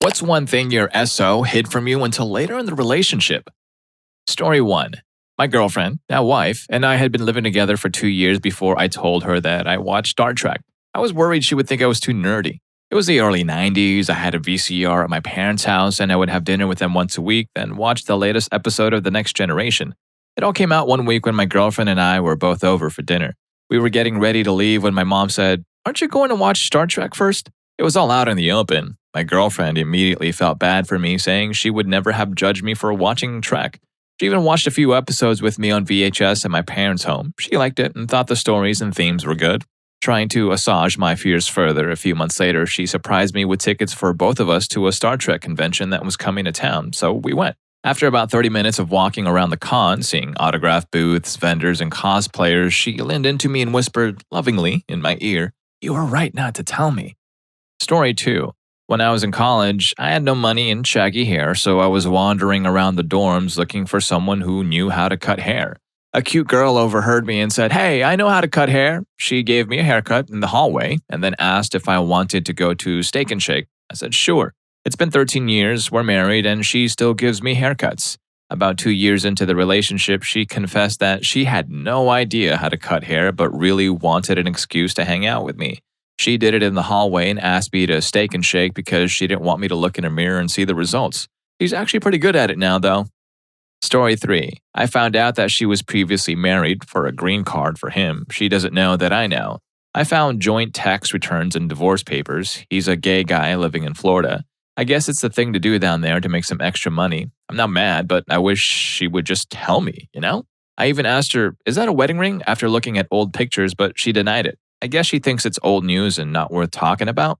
What's one thing your SO hid from you until later in the relationship? Story 1. My girlfriend, now wife, and I had been living together for 2 years before I told her that I watched Star Trek. I was worried she would think I was too nerdy. It was the early 90s, I had a VCR at my parents' house, and I would have dinner with them once a week, then watch the latest episode of The Next Generation. It all came out one week when my girlfriend and I were both over for dinner. We were getting ready to leave when my mom said, "Aren't you going to watch Star Trek first?" It was all out in the open. My girlfriend immediately felt bad for me, saying she would never have judged me for watching Trek. She even watched a few episodes with me on VHS at my parents' home. She liked it and thought the stories and themes were good. Trying to assuage my fears further, a few months later, she surprised me with tickets for both of us to a Star Trek convention that was coming to town, so we went. After about 30 minutes of walking around the con, seeing autograph booths, vendors, and cosplayers, she leaned into me and whispered lovingly in my ear, "You were right not to tell me." Story 2. When I was in college, I had no money and shaggy hair, so I was wandering around the dorms looking for someone who knew how to cut hair. A cute girl overheard me and said, "Hey, I know how to cut hair." She gave me a haircut in the hallway and then asked if I wanted to go to Steak and Shake. I said, "Sure." It's been 13 years, we're married, and she still gives me haircuts. About 2 years into the relationship, she confessed that she had no idea how to cut hair but really wanted an excuse to hang out with me. She did it in the hallway and asked me to Steak and Shake because she didn't want me to look in a mirror and see the results. She's actually pretty good at it now, though. Story 3. I found out that she was previously married for a green card for him. She doesn't know that I know. I found joint tax returns and divorce papers. He's a gay guy living in Florida. I guess it's the thing to do down there to make some extra money. I'm not mad, but I wish she would just tell me, you know? I even asked her, "Is that a wedding ring?" after looking at old pictures, but she denied it. I guess she thinks it's old news and not worth talking about.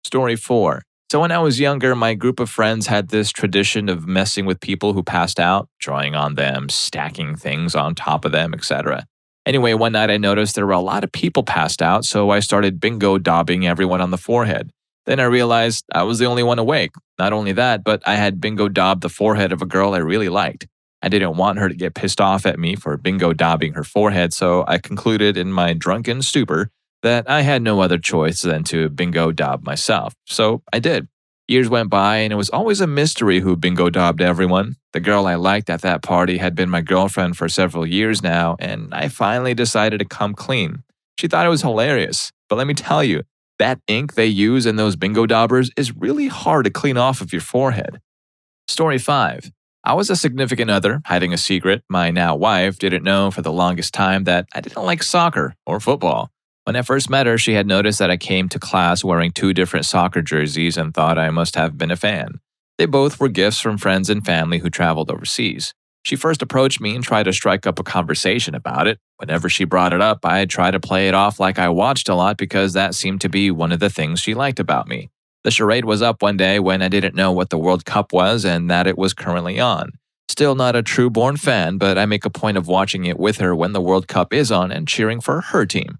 Story 4. So when I was younger, my group of friends had this tradition of messing with people who passed out, drawing on them, stacking things on top of them, etc. Anyway, one night I noticed there were a lot of people passed out, so I started bingo daubing everyone on the forehead. Then I realized I was the only one awake. Not only that, but I had bingo daubed the forehead of a girl I really liked. I didn't want her to get pissed off at me for bingo daubing her forehead, so I concluded in my drunken stupor that I had no other choice than to bingo daub myself. So I did. Years went by, and it was always a mystery who bingo daubed everyone. The girl I liked at that party had been my girlfriend for several years now, and I finally decided to come clean. She thought it was hilarious, but let me tell you, that ink they use in those bingo daubers is really hard to clean off of your forehead. Story 5. I was a significant other, hiding a secret. My now wife didn't know for the longest time that I didn't like soccer or football. When I first met her, she had noticed that I came to class wearing 2 different soccer jerseys and thought I must have been a fan. They both were gifts from friends and family who traveled overseas. She first approached me and tried to strike up a conversation about it. Whenever she brought it up, I'd try to play it off like I watched a lot because that seemed to be one of the things she liked about me. The charade was up one day when I didn't know what the World Cup was and that it was currently on. Still not a true-born fan, but I make a point of watching it with her when the World Cup is on and cheering for her team.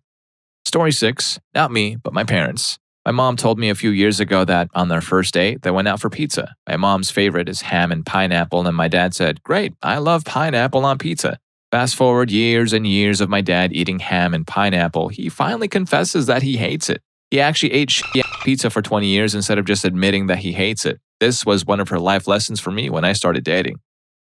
Story 6. Not me, but my parents. My mom told me a few years ago that on their first date, they went out for pizza. My mom's favorite is ham and pineapple, and my dad said, "Great, I love pineapple on pizza." Fast forward years and years of my dad eating ham and pineapple, he finally confesses that he hates it. He actually ate pizza for 20 years instead of just admitting that he hates it. This was one of her life lessons for me when I started dating.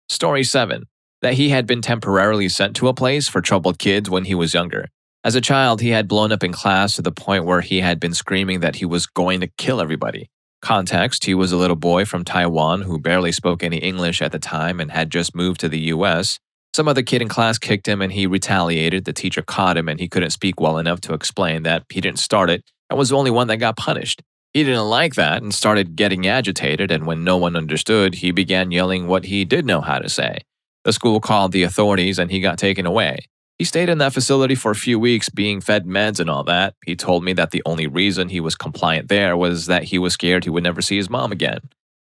Story 7. That he had been temporarily sent to a place for troubled kids when he was younger. As a child, he had blown up in class to the point where he had been screaming that he was going to kill everybody. Context, he was a little boy from Taiwan who barely spoke any English at the time and had just moved to the US. Some other kid in class kicked him and he retaliated. The teacher caught him and he couldn't speak well enough to explain that he didn't start it and was the only one that got punished. He didn't like that and started getting agitated, and when no one understood, he began yelling what he did know how to say. The school called the authorities and he got taken away. He stayed in that facility for a few weeks being fed meds and all that. He told me that the only reason he was compliant there was that he was scared he would never see his mom again.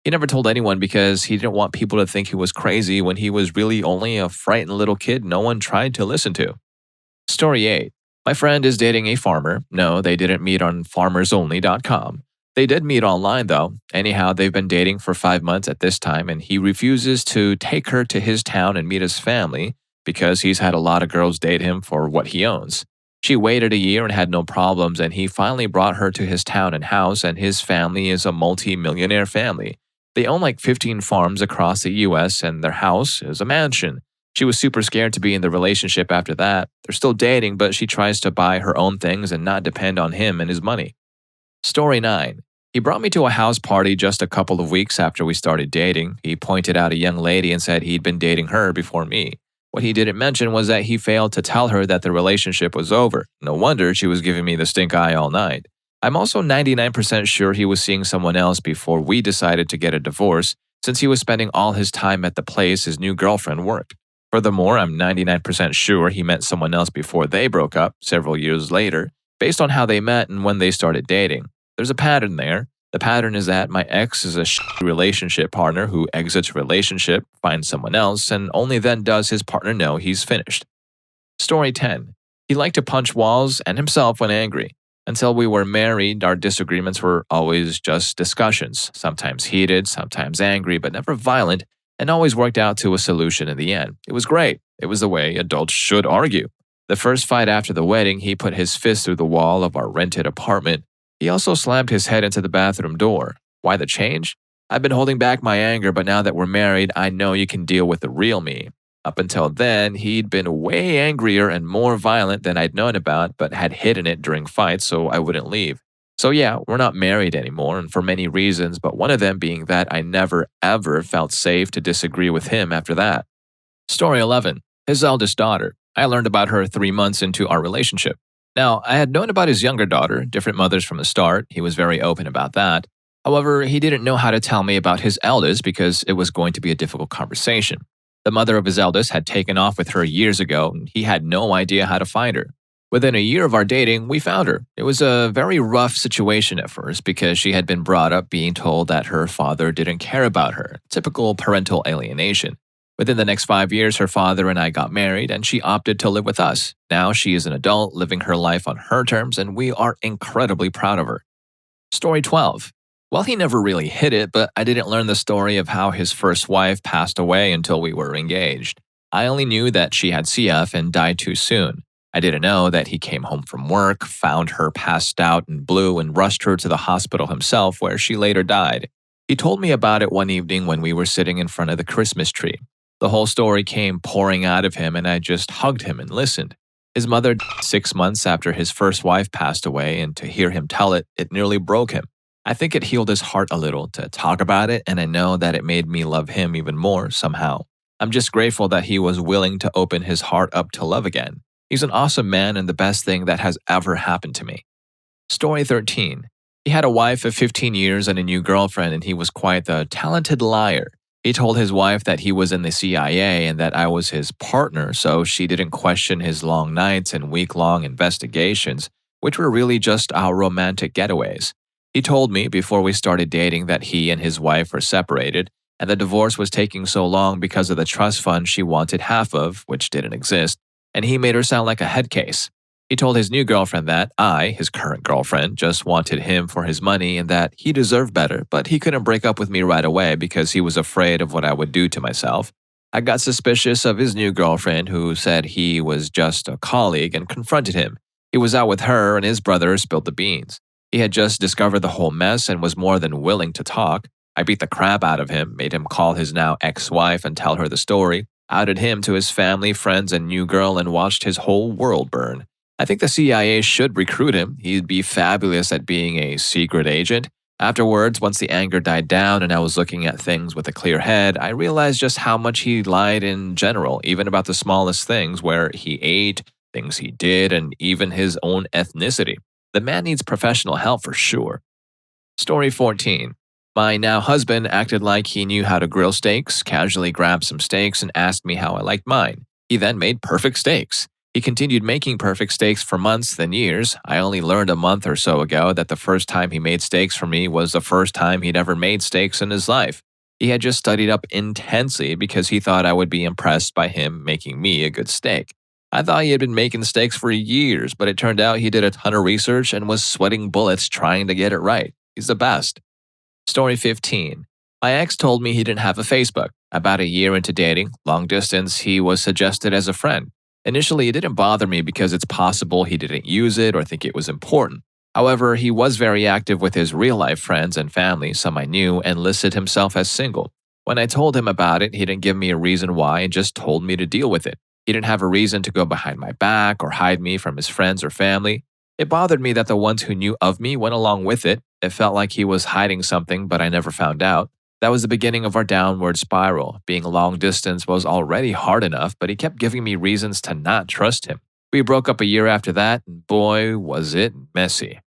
He never told anyone because he didn't want people to think he was crazy when he was really only a frightened little kid no one tried to listen to. Story 8. My friend is dating a farmer. No, they didn't meet on farmersonly.com. They did meet online though. Anyhow, they've been dating for 5 months at this time, and he refuses to take her to his town and meet his family because he's had a lot of girls date him for what he owns. She waited a year and had no problems, and he finally brought her to his town and house, and his family is a multi-millionaire family. They own like 15 farms across the US, and their house is a mansion. She was super scared to be in the relationship after that. They're still dating, but she tries to buy her own things and not depend on him and his money. Story 9. He brought me to a house party just a couple of weeks after we started dating. He pointed out a young lady and said he'd been dating her before me. What he didn't mention was that he failed to tell her that the relationship was over. No wonder she was giving me the stink eye all night. I'm also 99% sure he was seeing someone else before we decided to get a divorce, since he was spending all his time at the place his new girlfriend worked. Furthermore, I'm 99% sure he met someone else before they broke up several years later, based on how they met and when they started dating. There's a pattern there. The pattern is that my ex is a relationship partner who exits a relationship, finds someone else, and only then does his partner know he's finished. Story 10. He liked to punch walls and himself when angry. Until we were married, our disagreements were always just discussions, sometimes heated, sometimes angry, but never violent, and always worked out to a solution in the end. It was great. It was the way adults should argue. The first fight after the wedding, he put his fist through the wall of our rented apartment. He also slammed his head into the bathroom door. Why the change? I've been holding back my anger, but now that we're married, I know you can deal with the real me. Up until then, he'd been way angrier and more violent than I'd known about, but had hidden it during fights so I wouldn't leave. So yeah, we're not married anymore, and for many reasons, but one of them being that I never ever felt safe to disagree with him after that. Story 11. His eldest daughter. I learned about her 3 months into our relationship. Now, I had known about his younger daughter, different mothers from the start. He was very open about that. However, he didn't know how to tell me about his eldest because it was going to be a difficult conversation. The mother of his eldest had taken off with her years ago, and he had no idea how to find her. Within a year of our dating, we found her. It was a very rough situation at first because she had been brought up being told that her father didn't care about her, typical parental alienation. Within the next 5 years, her father and I got married, and she opted to live with us. Now she is an adult, living her life on her terms, and we are incredibly proud of her. Story 12. Well, he never really hid it, but I didn't learn the story of how his first wife passed away until we were engaged. I only knew that she had CF and died too soon. I didn't know that he came home from work, found her passed out and blue, and rushed her to the hospital himself, where she later died. He told me about it one evening when we were sitting in front of the Christmas tree. The whole story came pouring out of him, and I just hugged him and listened. His mother died 6 months after his first wife passed away, and to hear him tell it, it nearly broke him. I think it healed his heart a little to talk about it, and I know that it made me love him even more somehow. I'm just grateful that he was willing to open his heart up to love again. He's an awesome man and the best thing that has ever happened to me. Story 13. He had a wife of 15 years and a new girlfriend, and he was quite the talented liar. He told his wife that he was in the CIA and that I was his partner, so she didn't question his long nights and week-long investigations, which were really just our romantic getaways. He told me before we started dating that he and his wife were separated, and the divorce was taking so long because of the trust fund she wanted half of, which didn't exist, and he made her sound like a head case. He told his new girlfriend that I, his current girlfriend, just wanted him for his money and that he deserved better, but he couldn't break up with me right away because he was afraid of what I would do to myself. I got suspicious of his new girlfriend, who said he was just a colleague, and confronted him. He was out with her, and his brother spilled the beans. He had just discovered the whole mess and was more than willing to talk. I beat the crap out of him, made him call his now ex-wife and tell her the story, outed him to his family, friends, and new girl, and watched his whole world burn. I think the CIA should recruit him. He'd be fabulous at being a secret agent. Afterwards, once the anger died down and I was looking at things with a clear head, I realized just how much he lied in general, even about the smallest things, where he ate, things he did, and even his own ethnicity. The man needs professional help for sure. Story 14. My now husband acted like he knew how to grill steaks, casually grabbed some steaks, and asked me how I liked mine. He then made perfect steaks. He continued making perfect steaks for months, then years. I only learned a month or so ago that the first time he made steaks for me was the first time he'd ever made steaks in his life. He had just studied up intensely because he thought I would be impressed by him making me a good steak. I thought he had been making steaks for years, but it turned out he did a ton of research and was sweating bullets trying to get it right. He's the best. Story 15. My ex told me he didn't have a Facebook. About a year into dating, long distance, he was suggested as a friend. Initially, it didn't bother me because it's possible he didn't use it or think it was important. However, he was very active with his real life friends and family, some I knew, and listed himself as single. When I told him about it, he didn't give me a reason why and just told me to deal with it. He didn't have a reason to go behind my back or hide me from his friends or family. It bothered me that the ones who knew of me went along with it. It felt like he was hiding something, but I never found out. That was the beginning of our downward spiral. Being long distance was already hard enough, but he kept giving me reasons to not trust him. We broke up a year after that, and boy, was it messy.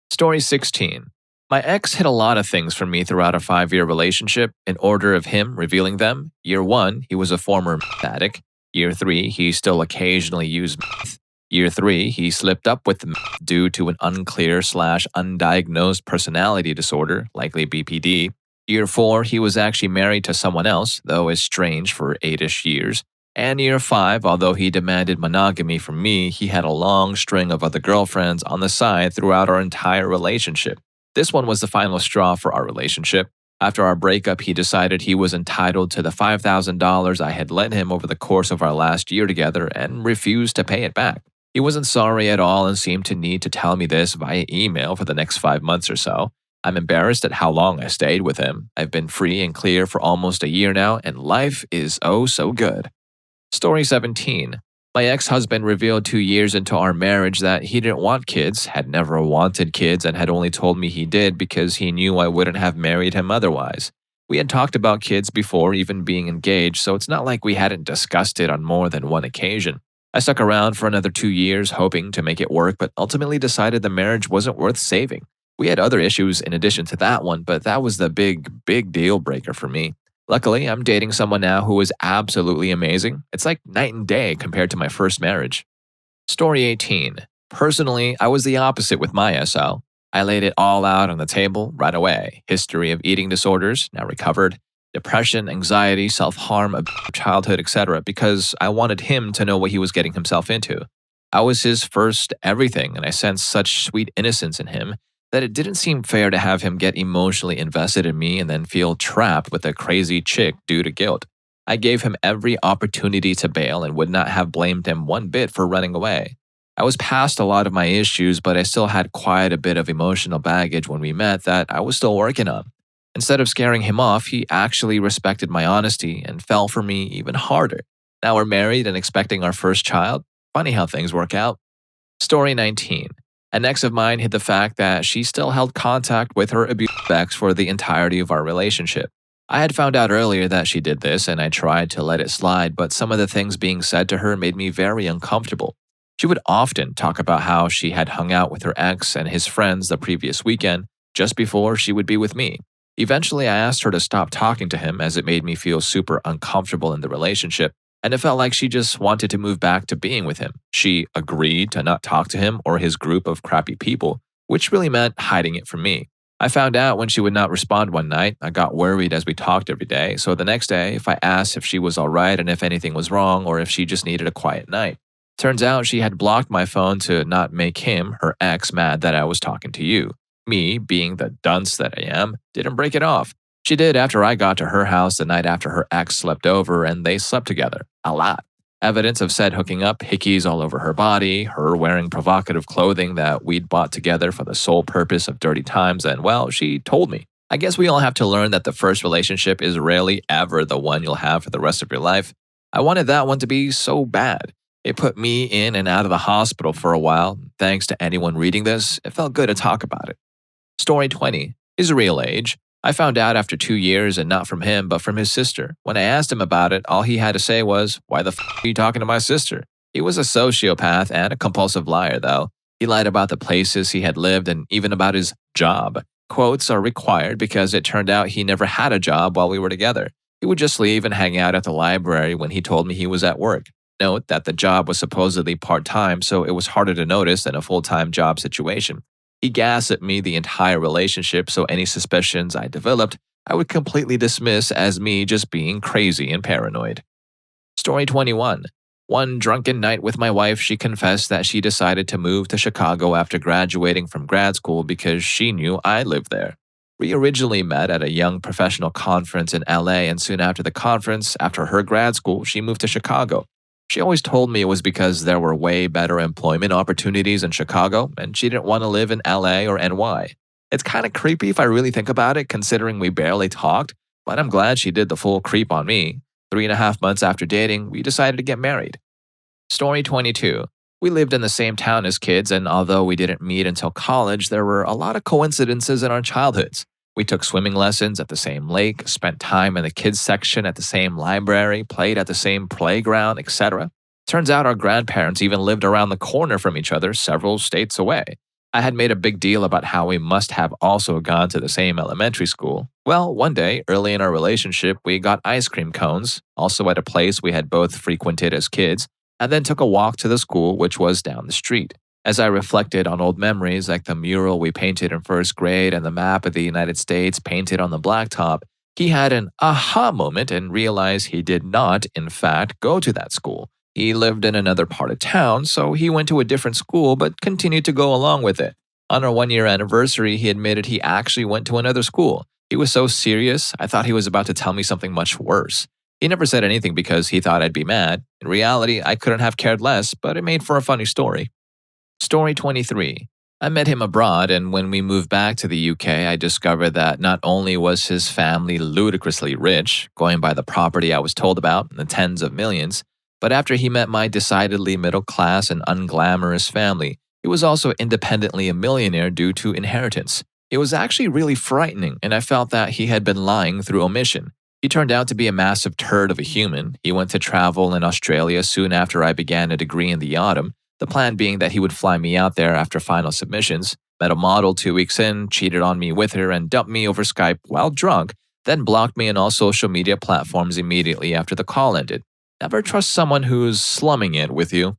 Story 16. My ex hid a lot of things from me throughout a 5-year relationship in order of him revealing them. Year 1, he was a former meth addict. Year 3, he still occasionally used meth. Year 3, he slipped up with the meth due to an unclear/undiagnosed personality disorder, likely BPD. Year 4, he was actually married to someone else, though estranged for 8-ish years. And year 5, although he demanded monogamy from me, he had a long string of other girlfriends on the side throughout our entire relationship. This one was the final straw for our relationship. After our breakup, he decided he was entitled to the $5,000 I had lent him over the course of our last year together and refused to pay it back. He wasn't sorry at all and seemed to need to tell me this via email for the next 5 months or so. I'm embarrassed at how long I stayed with him. I've been free and clear for almost a year now, and life is oh so good. Story 17. My ex-husband revealed 2 years into our marriage that he didn't want kids, had never wanted kids, and had only told me he did because he knew I wouldn't have married him otherwise. We had talked about kids before even being engaged, so it's not like we hadn't discussed it on more than one occasion. I stuck around for another 2 years, hoping to make it work, but ultimately decided the marriage wasn't worth saving. We had other issues in addition to that one, but that was the big deal breaker for me. Luckily, I'm dating someone now who is absolutely amazing. It's like night and day compared to my first marriage. Story 18. Personally, I was the opposite with my SO. I laid it all out on the table right away. History of eating disorders, now recovered, depression, anxiety, self-harm, childhood, etc., because I wanted him to know what he was getting himself into. I was his first everything, and I sensed such sweet innocence in him that it didn't seem fair to have him get emotionally invested in me and then feel trapped with a crazy chick due to guilt. I gave him every opportunity to bail and would not have blamed him one bit for running away. I was past a lot of my issues, but I still had quite a bit of emotional baggage when we met that I was still working on. Instead of scaring him off, he actually respected my honesty and fell for me even harder. Now we're married and expecting our first child. Funny how things work out. Story 19. An ex of mine hid the fact that she still held contact with her abusive ex for the entirety of our relationship. I had found out earlier that she did this, and I tried to let it slide, but some of the things being said to her made me very uncomfortable. She would often talk about how she had hung out with her ex and his friends the previous weekend, just before she would be with me. Eventually, I asked her to stop talking to him as it made me feel super uncomfortable in the relationship, and it felt like she just wanted to move back to being with him. She agreed to not talk to him or his group of crappy people, which really meant hiding it from me. I found out when she would not respond one night. I got worried as we talked every day, so the next day, if I asked if she was alright and if anything was wrong or if she just needed a quiet night. Turns out she had blocked my phone to not make him, her ex, mad that I was talking to you. Me, being the dunce that I am, didn't break it off. She did after I got to her house the night after her ex slept over, and they slept together. A lot. Evidence of said hooking up, hickeys all over her body, her wearing provocative clothing that we'd bought together for the sole purpose of dirty times, and well, she told me. I guess we all have to learn that the first relationship is rarely ever the one you'll have for the rest of your life. I wanted that one to be so bad. It put me in and out of the hospital for a while. Thanks to anyone reading this, it felt good to talk about it. Story 20. His real age. I found out after 2 years, and not from him, but from his sister. When I asked him about it, all he had to say was, "Why the are you talking to my sister?" He was a sociopath and a compulsive liar, though. He lied about the places he had lived and even about his job. Quotes are required because it turned out he never had a job while we were together. He would just leave and hang out at the library when he told me he was at work. Note that the job was supposedly part-time, so it was harder to notice than a full-time job situation. He gaslit me the entire relationship, so any suspicions I developed, I would completely dismiss as me just being crazy and paranoid. Story 21. One drunken night with my wife, she confessed that she decided to move to Chicago after graduating from grad school because she knew I lived there. We originally met at a young professional conference in LA, and soon after the conference, after her grad school, she moved to Chicago. She always told me it was because there were way better employment opportunities in Chicago and she didn't want to live in LA or NY. It's kind of creepy if I really think about it, considering we barely talked, but I'm glad she did the full creep on me. 3.5 months after dating, we decided to get married. Story 22. We lived in the same town as kids, and although we didn't meet until college, there were a lot of coincidences in our childhoods. We took swimming lessons at the same lake, spent time in the kids section at the same library, played at the same playground, etc. Turns out our grandparents even lived around the corner from each other several states away. I had made a big deal about how we must have also gone to the same elementary school. Well, one day, early in our relationship, we got ice cream cones, also at a place we had both frequented as kids, and then took a walk to the school, which was down the street. As I reflected on old memories like the mural we painted in first grade and the map of the United States painted on the blacktop, he had an aha moment and realized he did not, in fact, go to that school. He lived in another part of town, so he went to a different school but continued to go along with it. On our 1 year anniversary, he admitted he actually went to another school. He was so serious, I thought he was about to tell me something much worse. He never said anything because he thought I'd be mad. In reality, I couldn't have cared less, but it made for a funny story. Story 23. I met him abroad, and when we moved back to the UK, I discovered that not only was his family ludicrously rich, going by the property I was told about in the tens of millions, but after he met my decidedly middle class and unglamorous family, he was also independently a millionaire due to inheritance. It was actually really frightening, and I felt that he had been lying through omission. He turned out to be a massive turd of a human. He went to travel in Australia soon after I began a degree in the autumn, the plan being that he would fly me out there after final submissions, met a model 2 weeks in, cheated on me with her, and dumped me over Skype while drunk, then blocked me on all social media platforms immediately after the call ended. Never trust someone who's slumming it with you.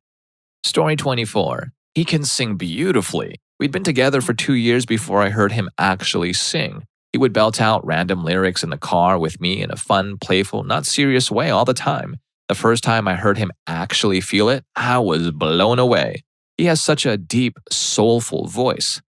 Story 24. He can sing beautifully. We'd been together for 2 years before I heard him actually sing. He would belt out random lyrics in the car with me in a fun, playful, not serious way all the time. The first time I heard him actually feel it, I was blown away. He has such a deep, soulful voice.